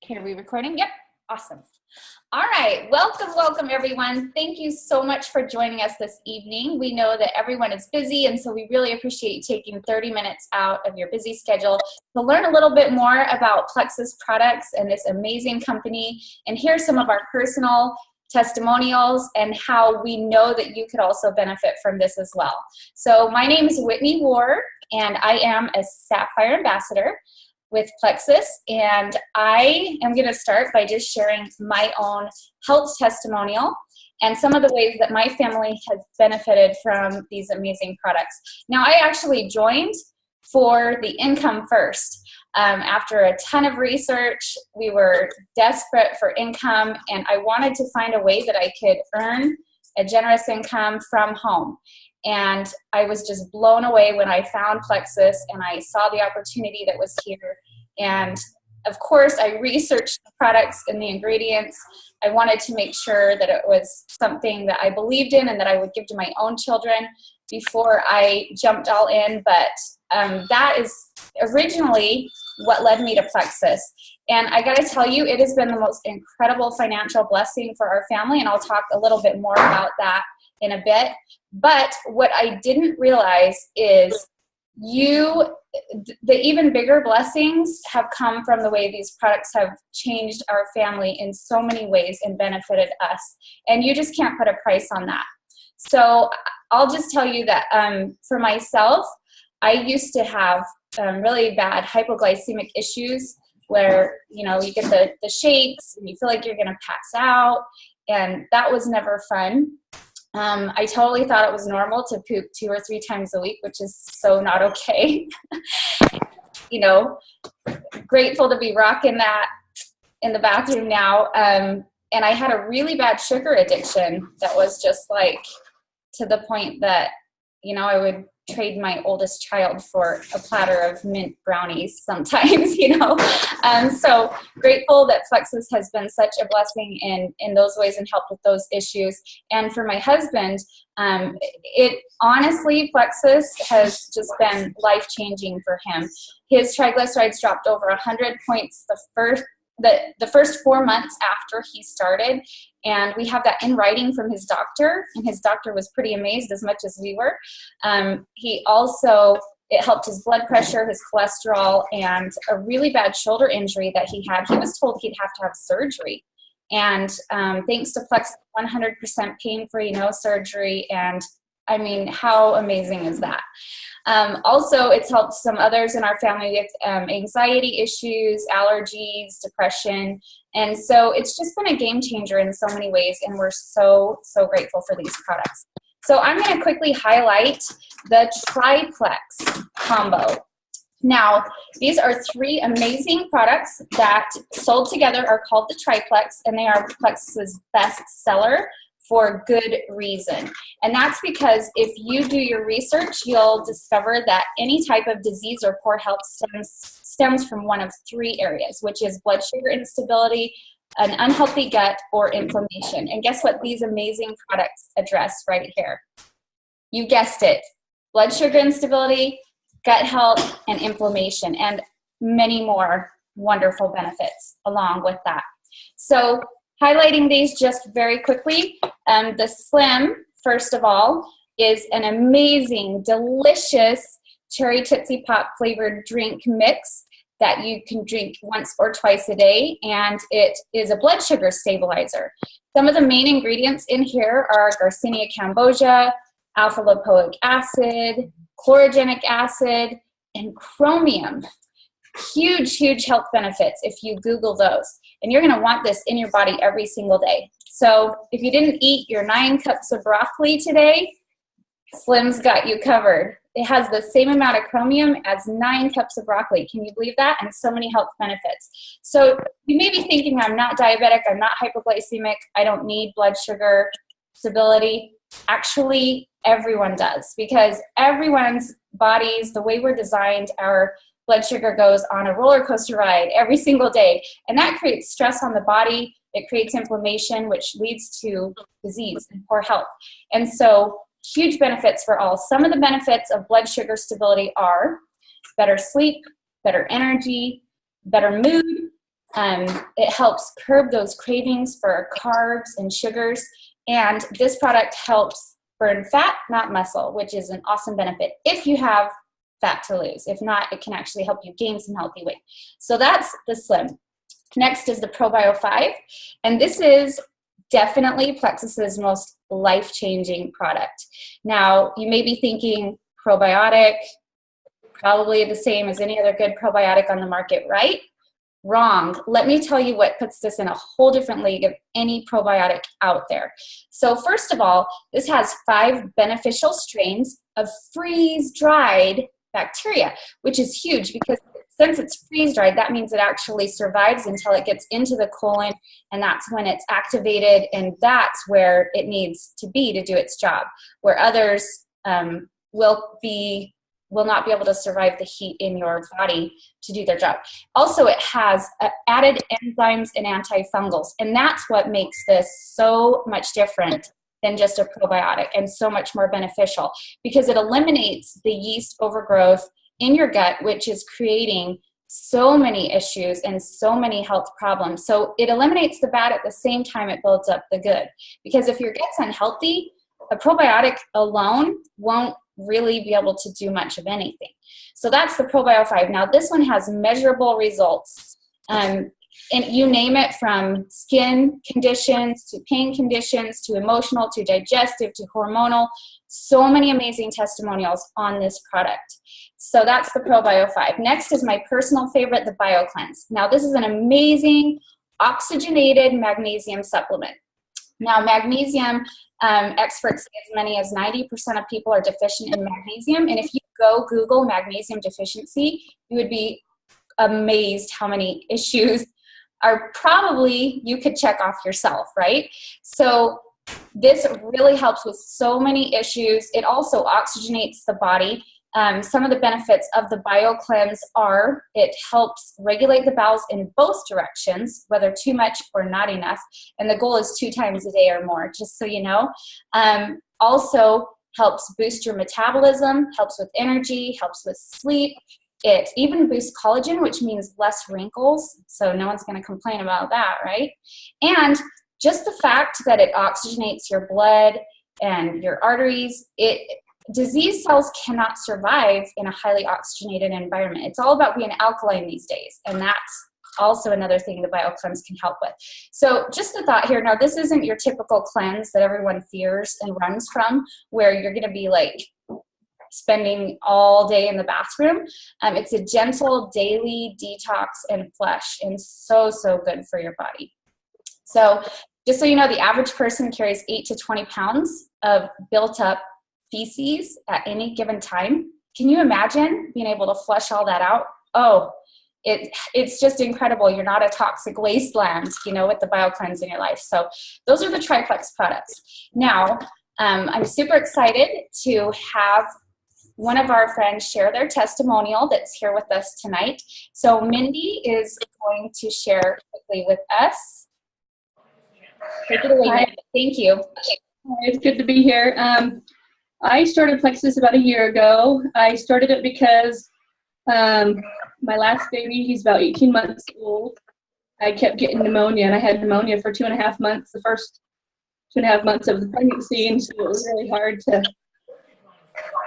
Okay, are we recording? Yep, awesome. All right, welcome everyone. Thank you so much for joining us this evening. We know that everyone is busy, and so we really appreciate you taking 30 minutes out of your busy schedule to learn a little bit more about Plexus products and this amazing company, and hear some of our personal testimonials and how we know that you could also benefit from this as well. So my name is Whitney Ward, and I am a Sapphire Ambassador with Plexus, and I am going to start by just sharing my own health testimonial and some of the ways that my family has benefited from these amazing products. Now, I actually joined for the income first. After a ton of research, we were desperate for income, and I wanted to find a way that I could earn a generous income from home. And I was just blown away when I found Plexus and I saw the opportunity that was here. And of course, I researched the products and the ingredients. I wanted to make sure that it was something that I believed in and that I would give to my own children before I jumped all in. But that is originally what led me to Plexus. And I got to tell you, it has been the most incredible financial blessing for our family, and I'll talk a little bit more about that in a bit. But what I didn't realize is the even bigger blessings have come from the way these products have changed our family in so many ways and benefited us. And you just can't put a price on that. So I'll just tell you that for myself, I used to have really bad hypoglycemic issues where, you know, you get the shakes and you feel like you're going to pass out, and that was never fun. I totally thought it was normal to poop 2 or 3 times a week, which is so not okay. You know, grateful to be rocking that in the bathroom now. And I had a really bad sugar addiction that was just like to the point that, you know, I would trade my oldest child for a platter of mint brownies sometimes, you know. So grateful that Plexus has been such a blessing in those ways and helped with those issues. And for my husband, it honestly, Plexus has just been life-changing for him. His triglycerides dropped over 100 points the first 4 months after he started, and we have that in writing from his doctor, and his doctor was pretty amazed as much as we were. It helped his blood pressure, his cholesterol, and a really bad shoulder injury that he had. He was told he'd have to have surgery, and thanks to Plexus, 100% pain-free, no surgery, and I mean, how amazing is that? Also, it's helped some others in our family with anxiety issues, allergies, depression. And so it's just been a game changer in so many ways, and we're so grateful for these products. So I'm going to quickly highlight the Triplex combo. Now, these are 3 amazing products that sold together are called the Triplex, and they are Plexus's best seller for good reason. And that's because if you do your research, you'll discover that any type of disease or poor health stems from one of 3 areas, which is blood sugar instability, an unhealthy gut, or inflammation. And guess what these amazing products address right here? You guessed it, blood sugar instability, gut health, and inflammation, and many more wonderful benefits along with that. So highlighting these just very quickly, the Slim, first of all, is an amazing, delicious cherry Tootsie Pop flavored drink mix that you can drink once or twice a day, and it is a blood sugar stabilizer. Some of the main ingredients in here are Garcinia cambogia, alpha-lipoic acid, chlorogenic acid, and chromium. Huge health benefits if you Google those. And you're going to want this in your body every single day. So if you didn't eat your 9 cups of broccoli today, Slim's got you covered. It has the same amount of chromium as 9 cups of broccoli. Can you believe that? And so many health benefits. So you may be thinking, I'm not diabetic, I'm not hypoglycemic, I don't need blood sugar stability. Actually, everyone does, because everyone's bodies, the way we're designed, our blood sugar goes on a roller coaster ride every single day, and that creates stress on the body. It creates inflammation, which leads to disease and poor health. And so huge benefits for all. Some of the benefits of blood sugar stability are better sleep, better energy, better mood, It helps curb those cravings for carbs and sugars. And this product helps burn fat, not muscle, which is an awesome benefit if you have fat to lose. If not, it can actually help you gain some healthy weight. So that's the Slim. Next is the ProBio 5. And this is definitely Plexus's most life-changing product. Now, you may be thinking probiotic, probably the same as any other good probiotic on the market, right? Wrong. Let me tell you what puts this in a whole different league of any probiotic out there. So first of all, this has 5 beneficial strains of freeze-dried bacteria, which is huge because since it's freeze-dried, that means it actually survives until it gets into the colon, and that's when it's activated, and that's where it needs to be to do its job, where others will not be able to survive the heat in your body to do their job. Also, it has added enzymes and antifungals, and that's what makes this so much different than just a probiotic and so much more beneficial because it eliminates the yeast overgrowth in your gut, which is creating so many issues and so many health problems. So it eliminates the bad at the same time it builds up the good. Because if your gut's unhealthy, a probiotic alone won't really be able to do much of anything. So that's the ProBio 5. Now this one has measurable results. And you name it, from skin conditions to pain conditions to emotional to digestive to hormonal. So many amazing testimonials on this product. So that's the ProBio 5. Next is my personal favorite, the BioCleanse. Now this is an amazing oxygenated magnesium supplement. Now magnesium, experts say as many as 90% of people are deficient in magnesium. And if you go Google magnesium deficiency, you would be amazed how many issues are probably you could check off yourself, right? So this really helps with so many issues. It also oxygenates the body. Some of the benefits of the BioCleanse are it helps regulate the bowels in both directions, whether too much or not enough. And the goal is 2 times a day or more, just so you know. Also helps boost your metabolism, helps with energy, helps with sleep. It even boosts collagen, which means less wrinkles. So no one's going to complain about that, right? And just the fact that it oxygenates your blood and your arteries, disease cells cannot survive in a highly oxygenated environment. It's all about being alkaline these days, and that's also another thing the BioCleanse can help with. So just a thought here. Now, this isn't your typical cleanse that everyone fears and runs from, where you're going to be like spending all day in the bathroom. It's a gentle daily detox and flush, and so good for your body. So just so you know, the average person carries 8 to 20 pounds of built up feces at any given time. Can you imagine being able to flush all that out? Oh, it's just incredible. You're not a toxic wasteland, you know, with the BioCleanse in your life. So those are the Triplex products. Now, I'm super excited to have one of our friends share their testimonial that's here with us tonight. So Mindy is going to share quickly with us. Take it away, Mindy. Thank you. It's good to be here. I started Plexus about a year ago. I started it because my last baby, he's about 18 months old. I kept getting pneumonia, and I had pneumonia for 2.5 months, the first 2.5 months of the pregnancy, and so it was really hard to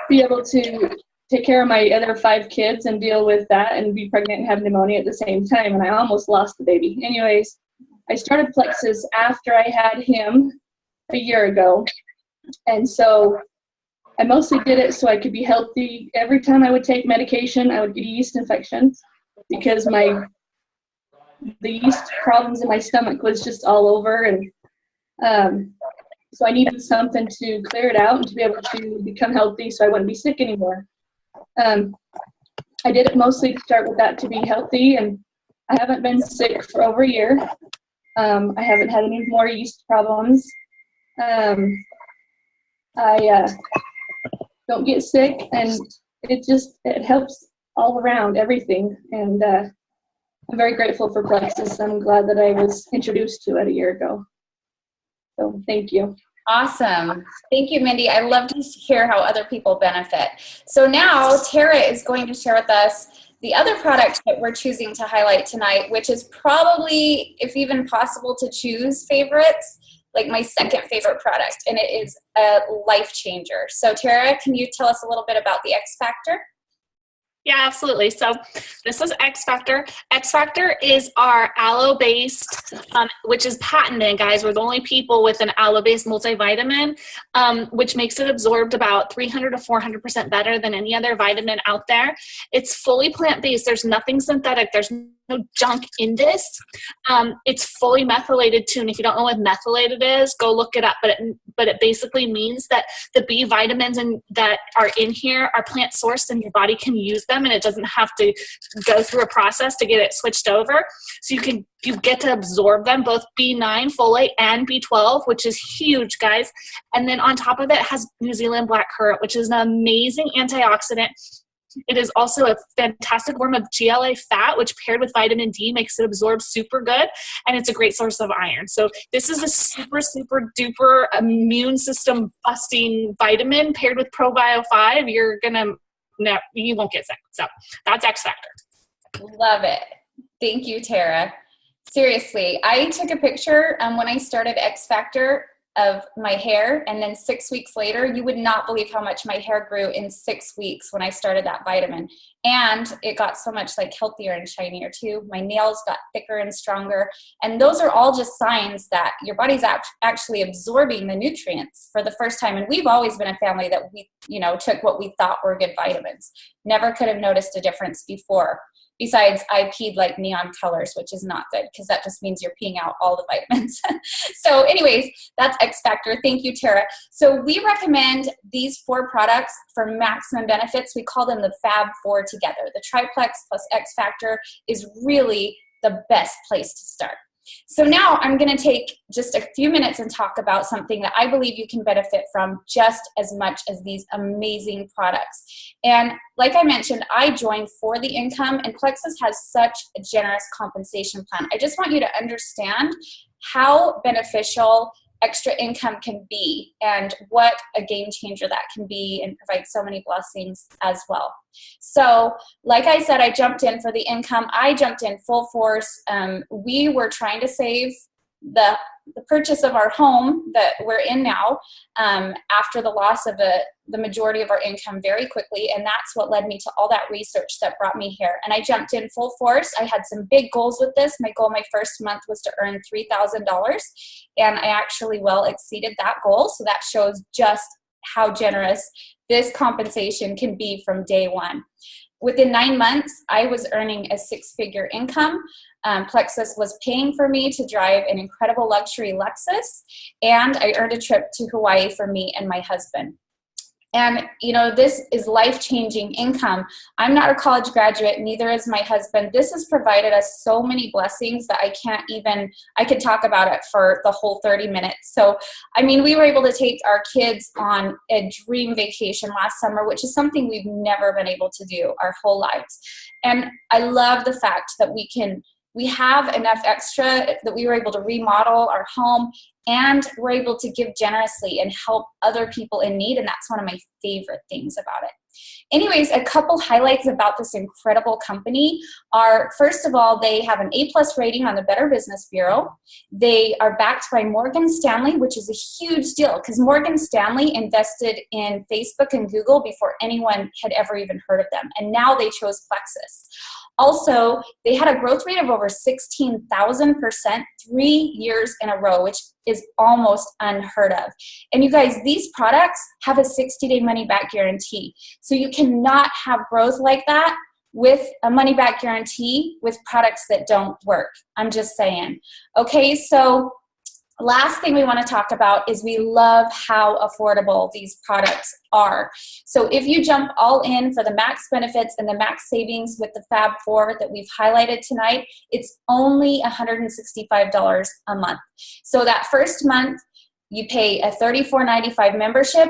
be able to take care of my other 5 kids and deal with that and be pregnant and have pneumonia at the same time, and I almost lost the baby. Anyways, I started Plexus after I had him a year ago, and so I mostly did it so I could be healthy. Every time I would take medication, I would get a yeast infection because the yeast problems in my stomach was just all over, and so I needed something to clear it out and to be able to become healthy so I wouldn't be sick anymore. I did it mostly to start with that, to be healthy, and I haven't been sick for over a year. I haven't had any more yeast problems. I don't get sick, and it helps all around, everything. And I'm very grateful for Plexus. I'm glad that I was introduced to it a year ago. So thank you. Awesome. Thank you, Mindy. I love to hear how other people benefit. So now Tara is going to share with us The other product that we're choosing to highlight tonight, which is probably, if even possible to choose favorites, like my second favorite product, and it is a life changer. So Tara, can you tell us a little bit about the X Factor? Yeah, absolutely. So this is X Factor. X Factor is our aloe-based, which is patented, guys. We're the only people with an aloe-based multivitamin, which makes it absorbed about 300 to 400% better than any other vitamin out there. It's fully plant-based. There's nothing synthetic. There's no junk in this. It's fully methylated too, and if you don't know what methylated is, go look it up. But it basically means that the B vitamins that are in here are plant sourced, and your body can use them, and it doesn't have to go through a process to get it switched over. So you get to absorb them, both B9, folate, and B12, which is huge, guys. And then on top of it has New Zealand black currant, which is an amazing antioxidant. It is also a fantastic form of GLA fat, which paired with vitamin D makes it absorb super good, and it's a great source of iron. So this is a super, super duper immune system busting vitamin paired with ProBio 5. You won't get sick. So that's X Factor. Love it. Thank you, Tara. Seriously, I took a picture when I started X Factor of my hair, and then 6 weeks later, you would not believe how much my hair grew in 6 weeks when I started that vitamin. And it got so much like healthier and shinier too. My nails got thicker and stronger. And those are all just signs that your body's actually absorbing the nutrients for the first time. And we've always been a family that we, took what we thought were good vitamins. Never could have noticed a difference before. Besides, I peed like neon colors, which is not good because that just means you're peeing out all the vitamins. So anyways, that's X Factor. Thank you, Tara. So we recommend these 4 products for maximum benefits. We call them the Fab 4 together. The Triplex plus X Factor is really the best place to start. So now I'm going to take just a few minutes and talk about something that I believe you can benefit from just as much as these amazing products. And like I mentioned, I joined for the income, and Plexus has such a generous compensation plan. I just want you to understand how beneficial extra income can be and what a game changer that can be and provide so many blessings as well. So like I said, I jumped in for the income. I jumped in full force. We were trying to save the purchase of our home that we're in now after the loss of the majority of our income very quickly, and that's what led me to all that research that brought me here. And I jumped in full force. I had some big goals with this. My goal my first month was to earn $3,000, and I actually well exceeded that goal. So that shows just how generous this compensation can be from day one. Within 9 months, I was earning a 6-figure income. Plexus was paying for me to drive an incredible luxury Lexus, and I earned a trip to Hawaii for me and my husband. And, this is life-changing income. I'm not a college graduate, neither is my husband. This has provided us so many blessings that I could talk about it for the whole 30 minutes. So, we were able to take our kids on a dream vacation last summer, which is something we've never been able to do our whole lives. And I love the fact that we have enough extra that we were able to remodel our home, and we're able to give generously and help other people in need, and that's one of my favorite things about it. Anyways, a couple highlights about this incredible company are, first of all, they have an A+ rating on the Better Business Bureau. They are backed by Morgan Stanley, which is a huge deal because Morgan Stanley invested in Facebook and Google before anyone had ever even heard of them, and now they chose Plexus. Also, they had a growth rate of over 16,000% 3 years in a row, which is almost unheard of. And you guys, these products have a 60-day money-back guarantee. So you cannot have growth like that with a money-back guarantee with products that don't work. I'm just saying. Okay, so last thing we want to talk about is we love how affordable these products are. So if you jump all in for the max benefits and the max savings with the Fab 4 that we've highlighted tonight, it's only $165 a month. So that first month, you pay a $34.95 membership.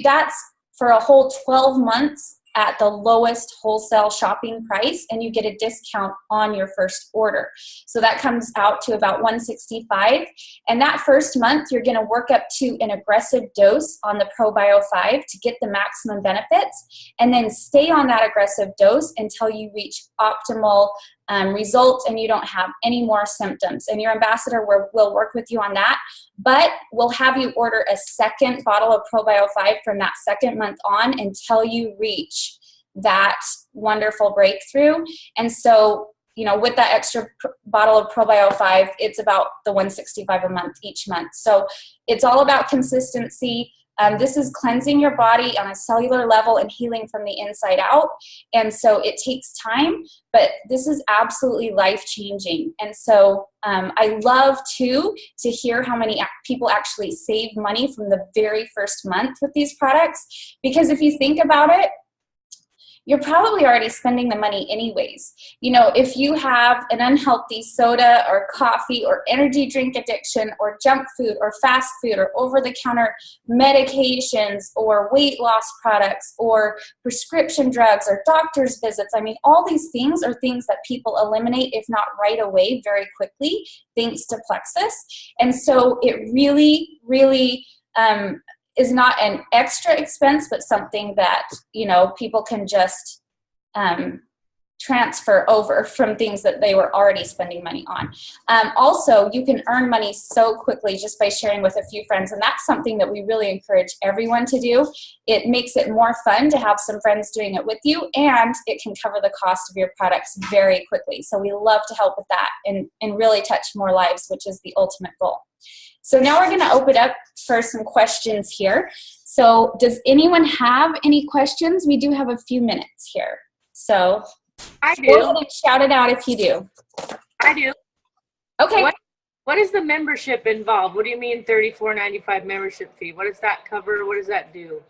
That's for a whole 12 months at the lowest wholesale shopping price, and you get a discount on your first order. So that comes out to about $165. And that first month, you're going to work up to an aggressive dose on the ProBio 5 to get the maximum benefits, and then stay on that aggressive dose until you reach optimal results and you don't have any more symptoms. And your ambassador will work with you on that, but we'll have you order a second bottle of ProBio 5 from that second month on until you reach that wonderful breakthrough. And so, you know, with that extra bottle of ProBio 5, it's about the $165 a month each month. So it's all about consistency. This is cleansing your body on a cellular level and healing from the inside out. And so it takes time, but this is absolutely life-changing. And so I love, too, to hear how many people actually save money from the very first month with these products. Because if you think about it, you're probably already spending the money anyways. You know, if you have an unhealthy soda or coffee or energy drink addiction or junk food or fast food or over-the-counter medications or weight loss products or prescription drugs or doctor's visits, I mean, all these things are things that people eliminate, if not right away, very quickly, thanks to Plexus. And so it really, really is not an extra expense, but something that, you know, people can just transfer over from things that they were already spending money on. Also, you can earn money so quickly just by sharing with a few friends, and that's something that we really encourage everyone to do. It makes it more fun to have some friends doing it with you, and it can cover the cost of your products very quickly. So we love to help with that and really touch more lives, which is the ultimate goal. So now we're going to open up for some questions here. So does anyone have any questions? We do have a few minutes here. So I do. Go ahead and shout it out if you do. I do. Okay. What is the membership involved? What do you mean $34.95 membership fee? What does that cover? What does that do?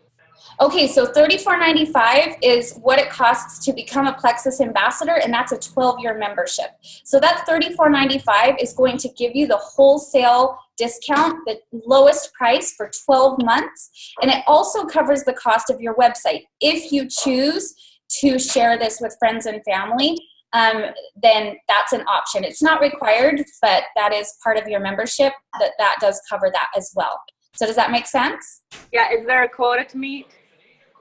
Okay, so $34.95 is what it costs to become a Plexus ambassador, and that's a 12-year membership. So that $34.95 is going to give you the wholesale discount, the lowest price for 12 months, and it also covers the cost of your website. If you choose to share this with friends and family, then that's an option. It's not required, but that is part of your membership, that does cover that as well. So does that make sense? Yeah, is there a quota to meet?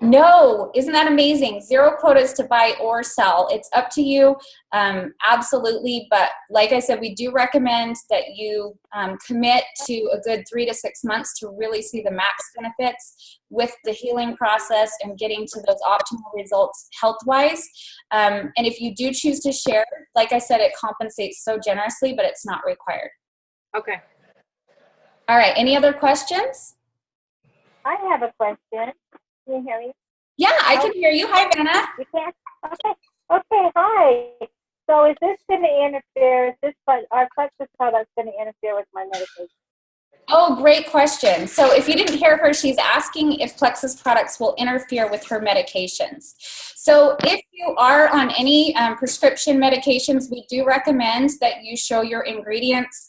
No, isn't that amazing? Zero quotas to buy or sell. It's up to you, absolutely. But like I said, we do recommend that you commit to a good 3 to 6 months to really see the max benefits with the healing process and getting to those optimal results health-wise. And if you do choose to share, like I said, it compensates so generously, but it's not required. Okay. All right, any other questions? I have a question. Can you hear me? Yeah, I can hear you. Hi, Vanna. You can? Okay. Okay, hi. So is this going to interfere, our Plexus product going to interfere with my medication? Oh, great question. So if you didn't hear her, she's asking if Plexus products will interfere with her medications. So if you are on any prescription medications, we do recommend that you show your ingredients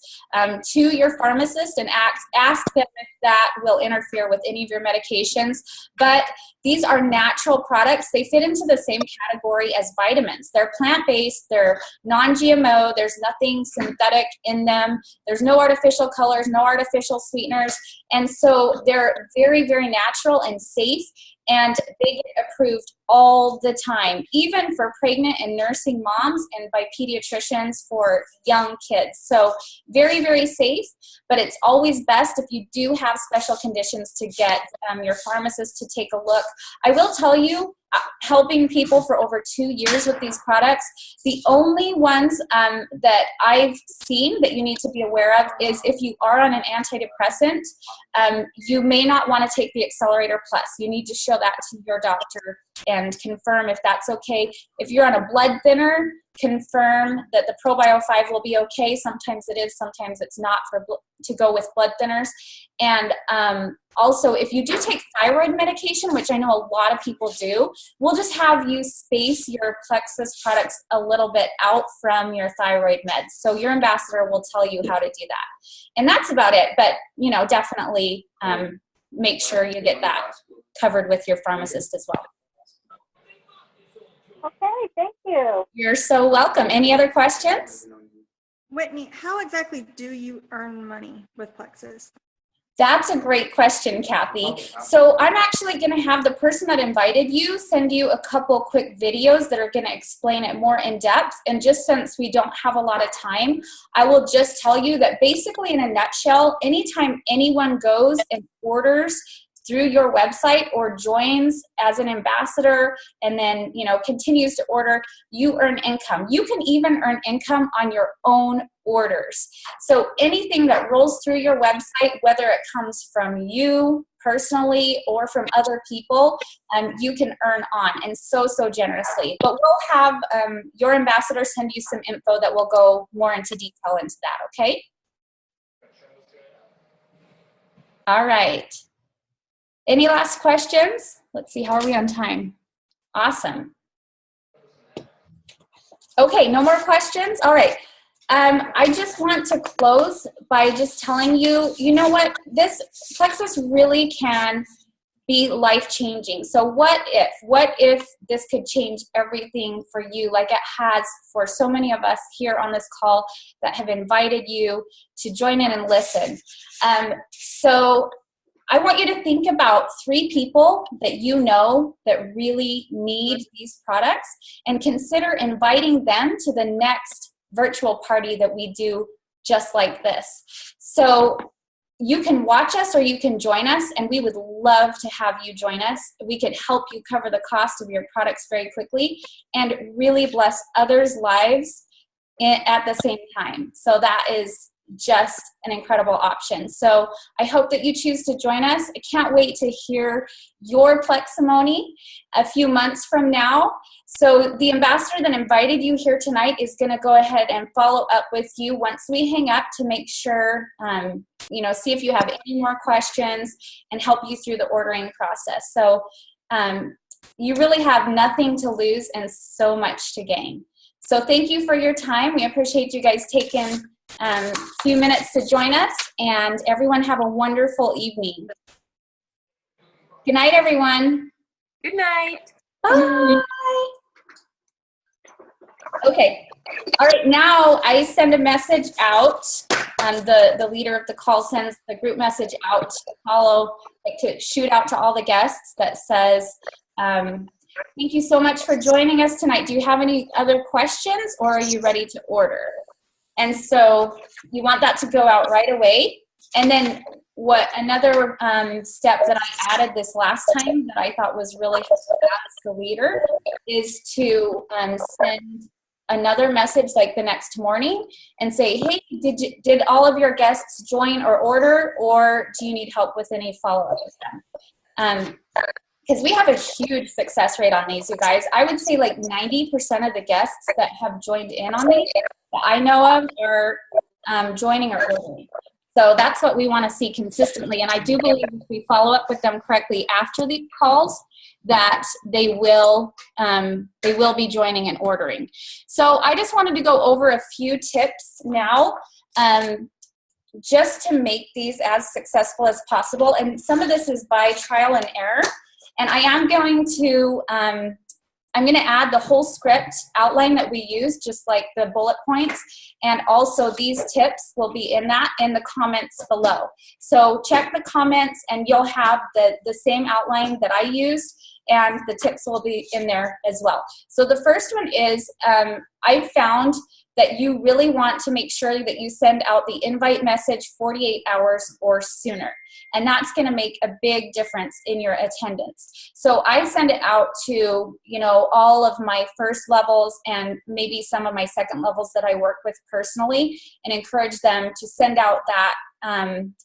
to your pharmacist and ask them if that will interfere with any of your medications. But these are natural products. They fit into the same category as vitamins. They're plant-based, they're non-GMO, there's nothing synthetic in them, there's no artificial colors, no artificial sweeteners, and so they're very, very natural and safe, and they get approved all the time, even for pregnant and nursing moms and by pediatricians for young kids. So very, very safe, but it's always best if you do have special conditions to get your pharmacist to take a look. I will tell you, helping people for over 2 years with these products, the only ones that I've seen that you need to be aware of is if you are on an antidepressant, you may not want to take the Accelerator Plus. You need to show that to your doctor and confirm if that's okay. If you're on a blood thinner, confirm that the ProBio 5 will be okay. Sometimes it is, sometimes it's not to go with blood thinners. And also, if you do take thyroid medication, which I know a lot of people do, we'll just have you space your Plexus products a little bit out from your thyroid meds. So your ambassador will tell you how to do that. And that's about it. But, you know, definitely make sure you get that covered with your pharmacist as well. Okay, thank you. You're so welcome. Any other questions? Whitney, how exactly do you earn money with Plexus? That's a great question, Kathy. So I'm actually going to have the person that invited you send you a couple quick videos that are going to explain it more in depth. And just since we don't have a lot of time, I will just tell you that basically in a nutshell, anytime anyone goes and orders through your website or joins as an ambassador and then, you know, continues to order, you earn income. You can even earn income on your own orders. So anything that rolls through your website, whether it comes from you personally or from other people, you can earn on, and so generously. But we'll have your ambassador send you some info that will go more into detail into that, okay? All right. Any last questions? Let's see, how are we on time? Awesome. Okay, no more questions? All right. I just want to close by just telling you, you know what, this Plexus really can be life-changing. So what if this could change everything for you like it has for so many of us here on this call that have invited you to join in and listen. So I want you to think about 3 people that you know that really need these products and consider inviting them to the next virtual party that we do just like this. So you can watch us or you can join us, and we would love to have you join us. We could help you cover the cost of your products very quickly and really bless others' lives at the same time. So that is just an incredible option. So I hope that you choose to join us. I can't wait to hear your Pleximony a few months from now. So the ambassador that invited you here tonight is going to go ahead and follow up with you once we hang up to make sure, you know, see if you have any more questions and help you through the ordering process. So you really have nothing to lose and so much to gain. So thank you for your time. We appreciate you guys taking a few minutes to join us, and everyone have a wonderful evening. Good night, everyone. Good night. Bye. Okay. All right. Now I send a message out. The leader of the call sends the group message out to follow, like to shoot out to all the guests that says, thank you so much for joining us tonight. Do you have any other questions, or are you ready to order? And so you want that to go out right away. And then what another step that I added this last time that I thought was really helpful as the leader is to send another message like the next morning and say, hey, did all of your guests join or order, or do you need help with any follow-up with them? Because we have a huge success rate on these, you guys. I would say like 90% of the guests that have joined in on these that I know of are joining or ordering. So that's what we want to see consistently. And I do believe if we follow up with them correctly after these calls, that they will be joining and ordering. So I just wanted to go over a few tips now, just to make these as successful as possible. And some of this is by trial and error. And I am going to, I'm going to add the whole script outline that we use, just like the bullet points. And also these tips will be in the comments below. So check the comments and you'll have the same outline that I used, and the tips will be in there as well. So the first one is, I found that you really want to make sure that you send out the invite message 48 hours or sooner. And that's going to make a big difference in your attendance. So I send it out to, you know, all of my first levels and maybe some of my second levels that I work with personally, and encourage them to send out that,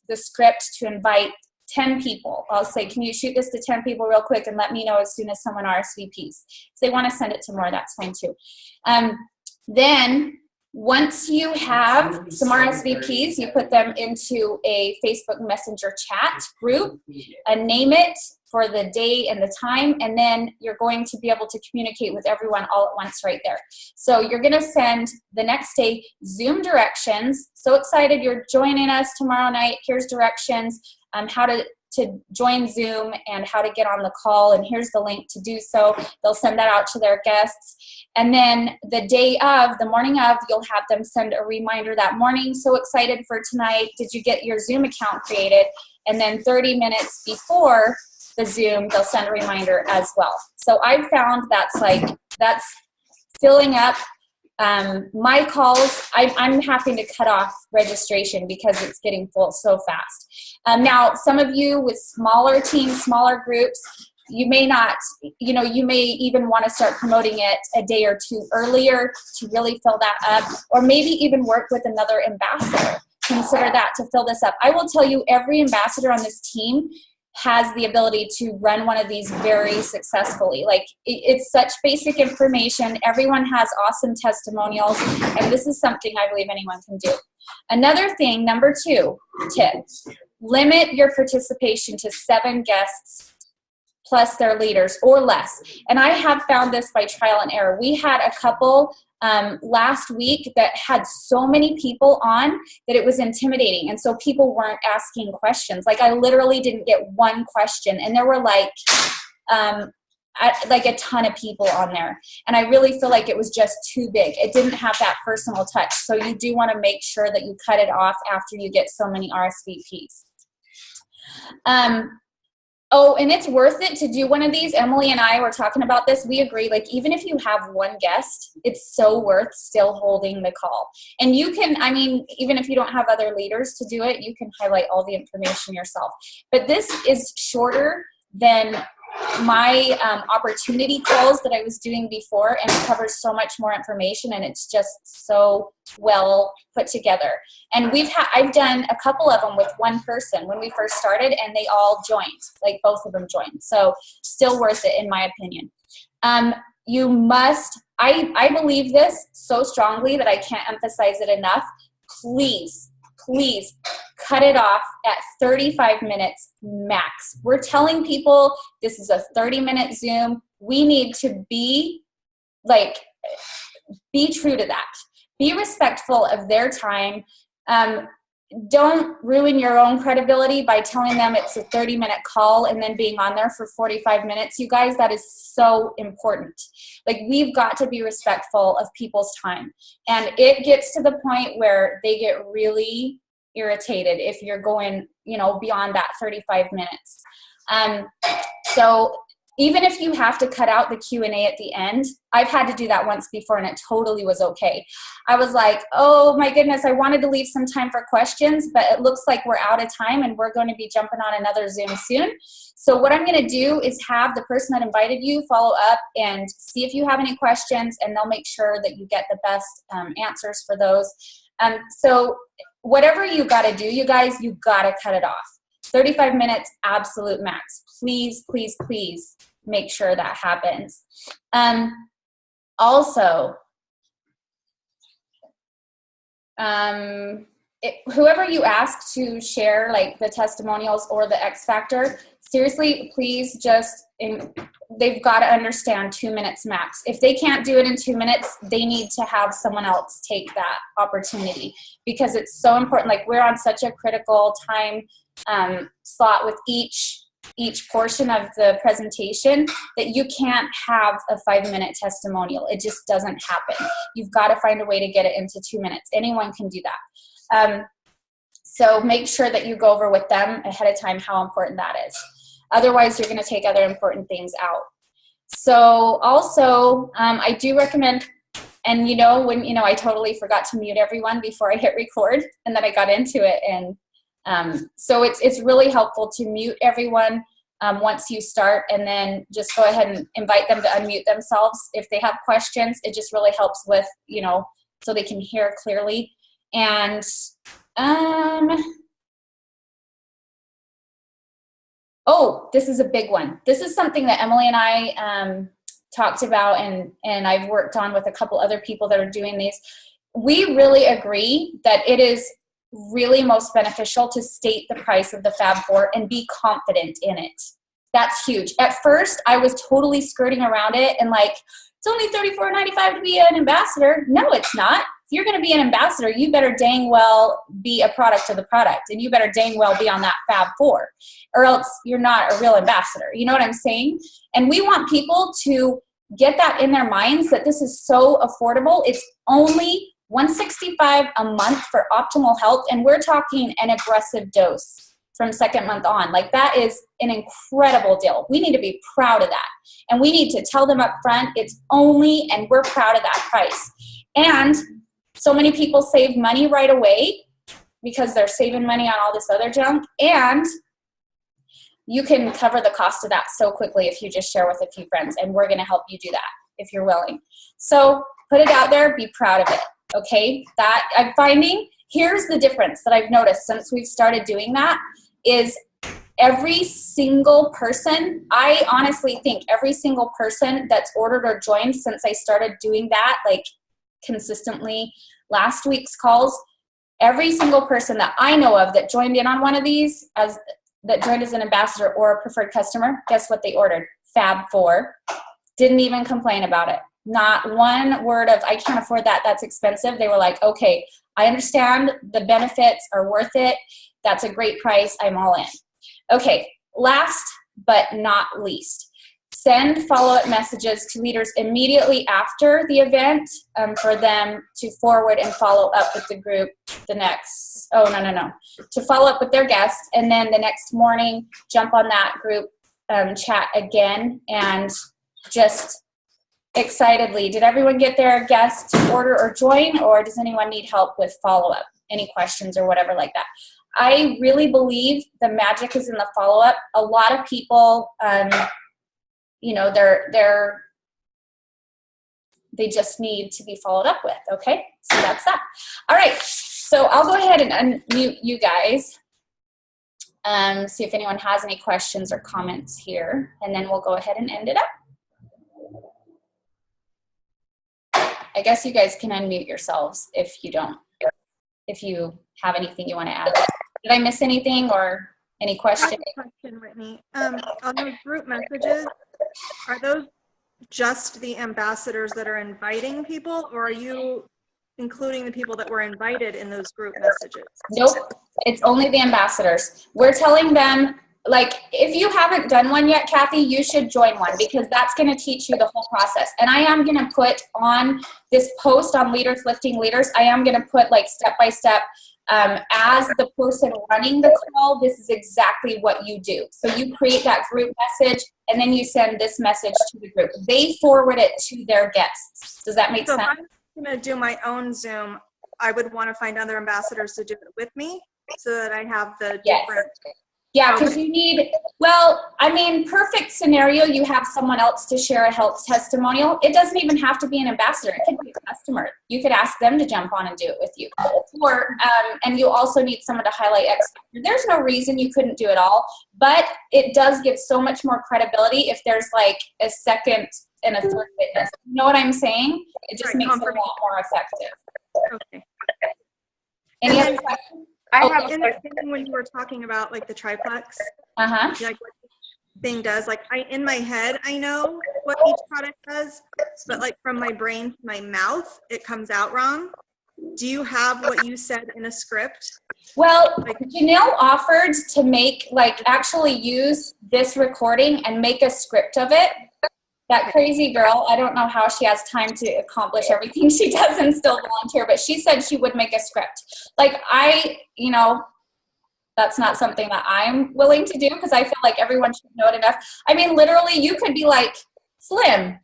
the script to invite 10 people. I'll say, can you shoot this to 10 people real quick and let me know as soon as someone RSVPs. If they want to send it to more, that's fine too. Then once you have some RSVPs, you put them into a Facebook Messenger chat group, name it for the day and the time, and then you're going to be able to communicate with everyone all at once right there. So you're going to send the next day Zoom directions. So excited you're joining us tomorrow night. Here's directions on how to to join Zoom and how to get on the call, and here's the link to do so. They'll send that out to their guests. And then the morning of, you'll have them send a reminder that morning. So excited for tonight. Did you get your Zoom account created? And then 30 minutes before the Zoom, they'll send a reminder as well. So I've found that's filling up my calls. I'm having to cut off registration because it's getting full so fast. Now, some of you with smaller teams, smaller groups, you may not, you may even want to start promoting it a day or two earlier to really fill that up, or maybe even work with another ambassador. Consider that to fill this up. I will tell you, every ambassador on this team has the ability to run one of these very successfully. Like, it's such basic information. Everyone has awesome testimonials, and this is something I believe anyone can do. Another thing, number 2 tip, limit your participation to 7 guests plus their leaders or less. And I have found this by trial and error. We had a couple last week that had so many people on that it was intimidating. And so people weren't asking questions. Like, I literally didn't get one question, and there were like a ton of people on there. And I really feel like it was just too big. It didn't have that personal touch. So you do want to make sure that you cut it off after you get so many RSVPs. Oh, and it's worth it to do one of these. Emily and I were talking about this. We agree, like, even if you have one guest, it's so worth still holding the call. And you can, even if you don't have other leaders to do it, you can highlight all the information yourself. But this is shorter than my opportunity calls that I was doing before, and it covers so much more information, and it's just so well put together. And I've done a couple of them with one person when we first started, and they all joined, like both of them joined. So still worth it, in my opinion. You must, I believe this so strongly that I can't emphasize it enough. Please cut it off at 35 minutes max. We're telling people this is a 30-minute Zoom. We need to be true to that. Be respectful of their time. Don't ruin your own credibility by telling them it's a 30-minute call and then being on there for 45 minutes. You guys, that is so important. Like, we've got to be respectful of people's time. And it gets to the point where they get really irritated if you're going, beyond that 35 minutes. So even if you have to cut out the Q&A at the end, I've had to do that once before, and it totally was okay. I was like, oh my goodness, I wanted to leave some time for questions, but it looks like we're out of time and we're going to be jumping on another Zoom soon. So what I'm going to do is have the person that invited you follow up and see if you have any questions, and they'll make sure that you get the best answers for those. So whatever you got to do, you guys, you got to cut it off. 35 minutes, absolute max. Please, please, please make sure that happens. Also, whoever you ask to share, like, the testimonials or the X Factor, seriously, please they've got to understand 2 minutes max. If they can't do it in 2 minutes, they need to have someone else take that opportunity, because it's so important. Like, we're on such a critical time slot with each portion of the presentation that you can't have a 5-minute testimonial. It just doesn't happen. You've got to find a way to get it into 2 minutes. Anyone can do that. So make sure that you go over with them ahead of time how important that is. Otherwise, you're going to take other important things out. So also, I do recommend, and I totally forgot to mute everyone before I hit record, and then I got into it. And so it's really helpful to mute everyone once you start, and then just go ahead and invite them to unmute themselves if they have questions. It just really helps with, so they can hear clearly. And oh, this is a big one. This is something that Emily and I talked about, and I've worked on with a couple other people that are doing these. We really agree that it is really most beneficial to state the price of the Fab Four and be confident in it. That's huge. At first, I was totally skirting around it and like, it's only $34.95 to be an ambassador. No, it's not. you're going to be an ambassador, you better dang well be a product of the product, and you better dang well be on that Fab 4, or else you're not a real ambassador. You know what I'm saying? And we want people to get that in their minds that this is so affordable. It's only $165 a month for optimal health, and we're talking an aggressive dose from second month on. Like, that is an incredible deal. We need to be proud of that, and we need to tell them up front it's only, and we're proud of that price. And so many people save money right away because they're saving money on all this other junk, and you can cover the cost of that so quickly if you just share with a few friends, and we're going to help you do that if you're willing. So put it out there, be proud of it. Okay, that I'm finding, here's the difference that I've noticed since we've started doing that, is every single person, I honestly think every single person that's ordered or joined since I started doing that, like consistently last week's calls, every single person that I know of that joined in on one of these, that joined as an ambassador or a preferred customer, guess what they ordered? Fab 4. Didn't even complain about it. Not one word of, I can't afford that, that's expensive. They were like, okay, I understand the benefits are worth it. That's a great price. I'm all in. Okay, last but not least, send follow-up messages to leaders immediately after the event for them to forward and follow up with the group to follow up with their guests, and then the next morning jump on that group chat again and just excitedly, did everyone get their guests to order or join, or does anyone need help with follow-up, any questions or whatever like that? I really believe the magic is in the follow-up. A lot of people, you know, they just need to be followed up with, okay? So that's that. All right, so I'll go ahead and unmute you guys. See if anyone has any questions or comments here, and then we'll go ahead and end it up. I guess you guys can unmute yourselves if you have anything you want to add. Did I miss anything or any questions? I have a question, Whitney. On those group messages, are those just the ambassadors that are inviting people, or are you including the people that were invited in those group messages? Nope, it's only the ambassadors. We're telling them, like, if you haven't done one yet, Kathy, you should join one, because that's going to teach you the whole process. And I am going to put on this post on Leaders Lifting Leaders, I am going to put like step-by-step, as the person running the call, this is exactly what you do. So you create that group message, and then you send this message to the group. They forward it to their guests. Does that make sense? If I'm going to do my own Zoom, I would want to find other ambassadors to do it with me so that I have the different. Yeah, because you need, well, I mean, perfect scenario, you have someone else to share a health testimonial. It doesn't even have to be an ambassador. It could be a customer. You could ask them to jump on and do it with you. Or, and you also need someone to highlight X factor. There's no reason you couldn't do it all, but it does give so much more credibility if there's like a second and a third witness. You know what I'm saying? It just makes it a lot more effective. Okay. Any other questions? I have in the beginning when you were talking about like the triplex, like what each thing does. Like in my head, I know what each product does, but like from my brain to my mouth, it comes out wrong. Do you have what you said in a script? Well, Janelle offered to make, like, actually use this recording and make a script of it. That crazy girl, I don't know how she has time to accomplish everything she does and still volunteer, but she said she would make a script. Like, you know, that's not something that I'm willing to do because I feel like everyone should know it enough. I mean, literally, you could be like, Slim,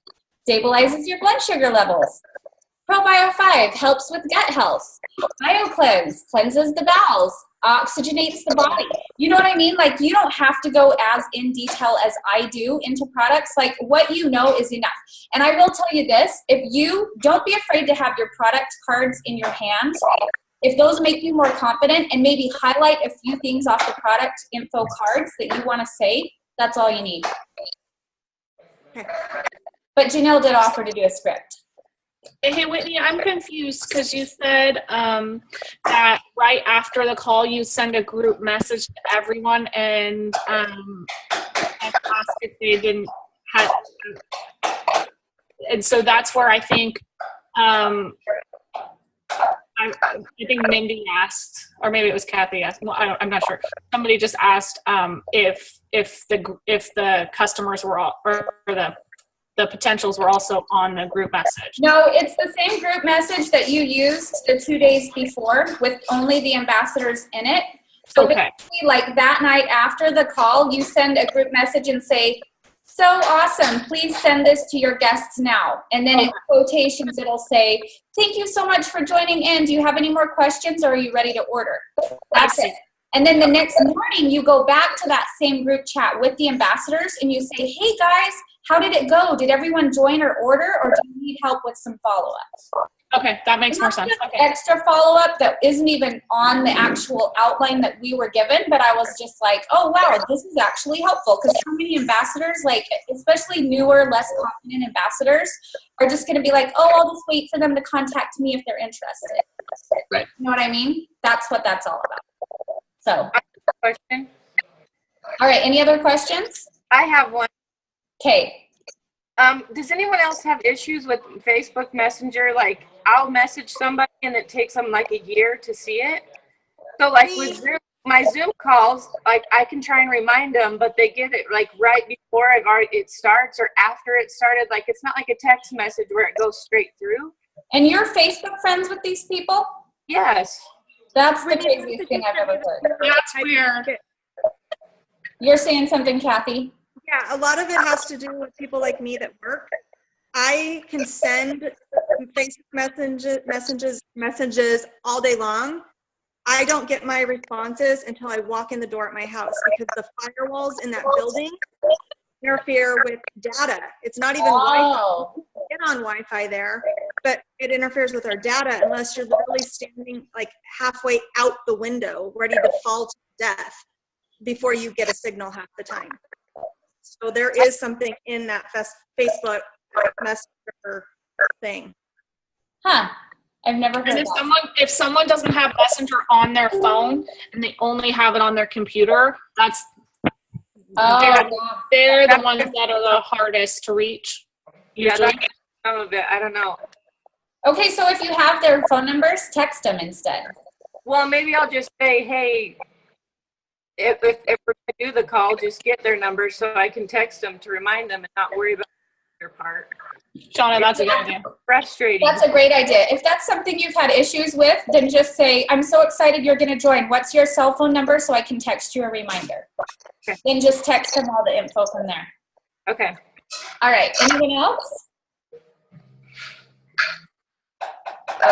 stabilizes your blood sugar levels. Probio 5 helps with gut health. BioCleanse cleanses the bowels, oxygenates the body. You know what I mean? Like, you don't have to go as in detail as I do into products. Like, what you know is enough. And I will tell you this, don't be afraid to have your product cards in your hand. If those make you more confident and maybe highlight a few things off the product info cards that you want to say, that's all you need. But Janelle did offer to do a script. Hey, Whitney, I'm confused because you said that right after the call you send a group message to everyone and ask if they didn't have, and so that's where I think I think Mindy asked, or maybe it was Kathy asked. Well, I'm not sure. Somebody just asked if the customers were all, or the potentials were also on the group message. No, it's the same group message that you used the 2 days before with only the ambassadors in it. So okay. Basically, like that night after the call, you send a group message and say, so awesome, please send this to your guests now. And then in quotations, it'll say, thank you so much for joining in. Do you have any more questions or are you ready to order? That's it. And then the next morning, you go back to that same group chat with the ambassadors and you say, hey guys, how did it go? Did everyone join or order, or do you need help with some follow-ups? Okay, that makes more sense. Okay. Extra follow-up that isn't even on the actual outline that we were given, but I was just like, oh wow, this is actually helpful, because how many ambassadors, like especially newer, less confident ambassadors, are just going to be like, oh, I'll just wait for them to contact me if they're interested. Right. You know what I mean? That's what that's all about. So. Question. All right. Any other questions? I have one. Okay. Does anyone else have issues with Facebook Messenger? Like, I'll message somebody and it takes them like a year to see it. So like with Zoom, my Zoom calls, like I can try and remind them, but they get it like right before it starts or after it started. Like it's not like a text message where it goes straight through. And you're Facebook friends with these people? Yes. That's the craziest thing I've ever heard. That's weird. You're saying something, Kathy? Yeah, a lot of it has to do with people like me that work. I can send Facebook messages all day long. I don't get my responses until I walk in the door at my house, because the firewalls in that building interfere with data. It's not even Wi-Fi. You can get on Wi-Fi there, but it interferes with our data unless you're literally standing like halfway out the window, ready to fall to death before you get a signal half the time. So there is something in that Facebook Messenger thing. Huh. I've never heard And that. if someone doesn't have Messenger on their phone and they only have it on their computer, they're the ones that are the hardest to reach. Yeah, that's some of it. I don't know. Okay, so if you have their phone numbers, text them instead. Well, maybe I'll just say, hey, if we're going to do the call, just get their numbers so I can text them to remind them and not worry about their part. Shauna, that's a good idea. Frustrating. That's a great idea. If that's something you've had issues with, then just say, I'm so excited you're going to join. What's your cell phone number so I can text you a reminder? Okay. Then just text them all the info from there. Okay. All right. Anyone else?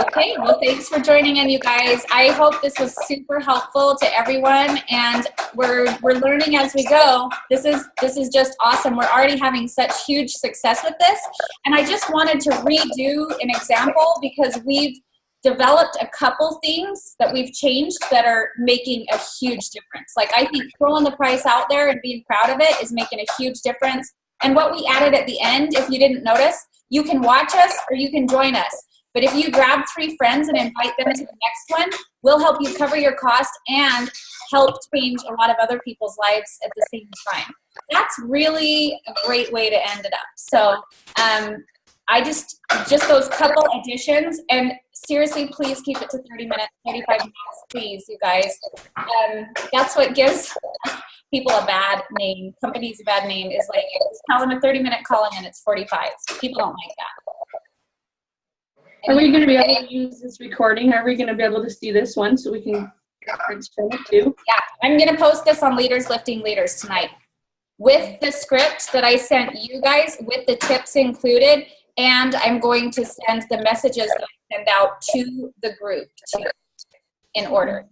Okay, well, thanks for joining in, you guys. I hope this was super helpful to everyone, and we're learning as we go. This is just awesome. We're already having such huge success with this, and I just wanted to redo an example because we've developed a couple things that we've changed that are making a huge difference. Like, I think throwing the price out there and being proud of it is making a huge difference. And what we added at the end, if you didn't notice, you can watch us or you can join us. But if you grab 3 friends and invite them to the next one, we'll help you cover your cost and help change a lot of other people's lives at the same time. That's really a great way to end it up. So I just those couple additions, and seriously, please keep it to 30 minutes, 35 minutes, please, you guys. That's what gives people a bad name, companies a bad name, is like, tell them a 30-minute call and then it's 45. People don't like that. Are we going to be able to use this recording? Are we going to be able to see this one so we can reference from it too? Yeah, I'm going to post this on Leaders Lifting Leaders tonight with the script that I sent you guys with the tips included, and I'm going to send the messages that I send out to the group too, in order.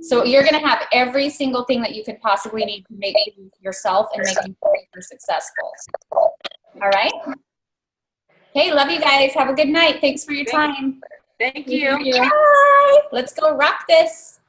So you're going to have every single thing that you could possibly need to make yourself and make you super successful. All right? Hey, love you guys. Have a good night. Thanks for your time. Thank you. Bye. Let's go rock this.